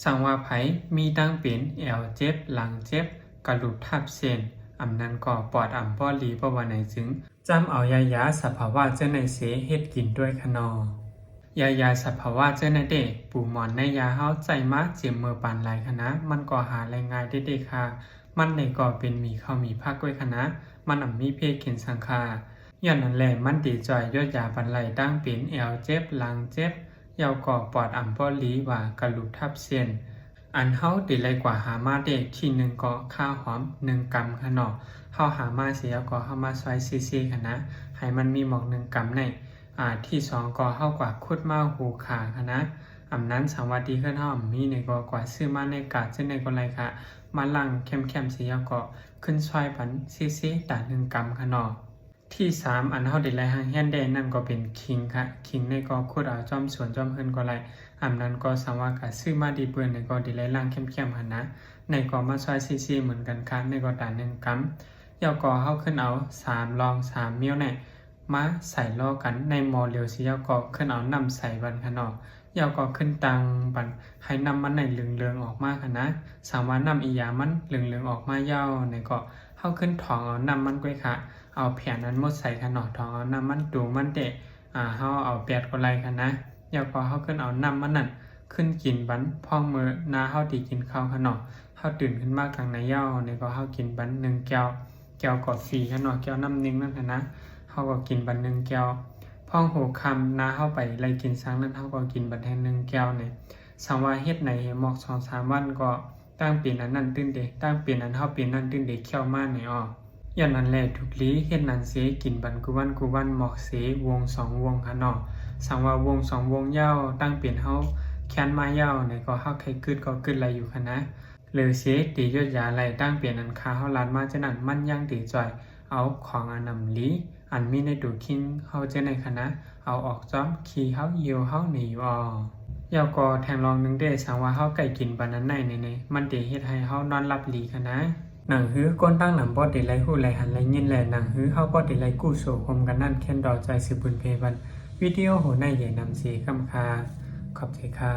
สังว่าไผมีตั้งเป็นแอวเจ็บหลังเจ็บกระดูกทับเส้นอำนั้นก็ปอดป้อลีเพราะว่าไหนจึงจำเอายาสภาวะเจ้าในเสเฮ็ดกินด้วยขนอยาสภาวะเจ้าในเด็กปู่หมอนในยาเฮาใจมาเจียมมือปานหลายคณะมันก็หาแรงง่ายได้ค่ะมันในก็เป็นมีข้าวมีผักด้วยคณะมันมีเพศกินสังคาย้อนนั้นแหละมันดีจ่อยยอดยาปันไหลตั้งเป็นแอวเจ็บหลังเจ็บยาวก่อปอดป้อลีว่ากระดูกทับเส้นอันเฮาติไรกว่าหามาเด็กที่1ก็ข้าวหอม1กรัมค่ะเนาะเฮาหามาเสียก็เฮามาซอยซีค่ะนะให้มันมีหมอก1กรัมในที่2ก็เฮากว่าคุดมาหูขาค่ะนะอำนั้นสวัสดีขึ้นเฮามีในก็กว่าซื้อมาในกาดเช่นในก็ไรค่ะมาลังเข้มๆเสียก็ขึ้นซอยปันซีตา1กรัมค่ะเนาะที่3อันเฮาได้ไล่หางแฮนได้นั่นก็เป็นคิงค่ะคิงในก็คุดเอาจอมสวนจอมเพิ่นก็ไรอำนั้นก็สามารถกะซื้อมาดีเปื้อนในก็ได้ไล่ล่างเข้มๆหั่นนะในก็มาซอยซีเหมือนกันค่ะในก็ตา1กรัมยาวก็เฮาขึ้นเอา3ลอง3มิ้วเนี่ยมาใส่ล้อกันในหม้อเหลวสิยาวก็ขึ้นเอาน้ำใส่บันค่ะเนาะยาวก็ขึ้นตังบันให้น้ำมันในเหลืองๆออกมาค่ะนะสามารถน้ำอียามันเหลืองๆออกมายาวในก็เฮาขึ้นถองเอาน้ำมันก้อยค่ะเอาแผ่นนั้นหมดใส่ค่ะเนาะถองเอาน้ำมันดูมันเตะเฮาเอาแปดก็ไรค่ะนะยาวก็เฮาขึ้นเอาน้ำมันนั่นขึ้นกินบันพองมือนาเฮาดีกินข้าวค่ะเนาะเฮาตื่นขึ้นมากลางในยาวในก็เฮากินบัน1แก้วกอด4ค่ะเนาะแก้วน้ำนึงนั่นค่ะนะเฮาก็กินบัน1แก้วพ่องโหคำนาเฮาไปไล่กินซังนั้นเฮาก็กินบันแทน1แก้วเนี่ยสังว่าเฮ็ดในหมอก 2-3 วันก็ตั้งเป็นอันนั้นตื่นเดตั้งเป็นอันเฮาเป็นนั้นตื่นเดเขี้ยวมาในย้อนนั้นแหละทุกลีเฮ็ดนั้นเสกินบันกุวันหมอกเสวง2วงค่ะเนาะสังว่าวง2วงยาวตั้งเป็นเฮาแค้นมายาวเนี่ยก็เฮาไข้กึดก็กึดไหลอยู่ค่ะนะหรือเสตียดยาไหลตั้งเป็นอันคาเฮาลานมาจังนั้นมันยังตีจ่อยเอาของอันนำลีอันมีในดูคิงเฮาจะในคณะเอาออกจ้อมขี่เฮาเยียวเฮาหนีอยู่ยาวก็แทงลองนึงได้สังว่าเฮาไก่กินบันนั้นในมันตีเฮ็ดให้เฮานอนหลับหลีค่ะนะหนังฮื้อก้นตั้งหนังบ่ได้ไล่ฮู้ไล่หันไล่ยินแลหนังฮื้อเฮาบ่ได้ไล่กู้โสคมกันนั่นแค่นดอใจสืบบุญเพบันวิดีโอโหในใหญ่นำสีคำคาขอบใจค่ะ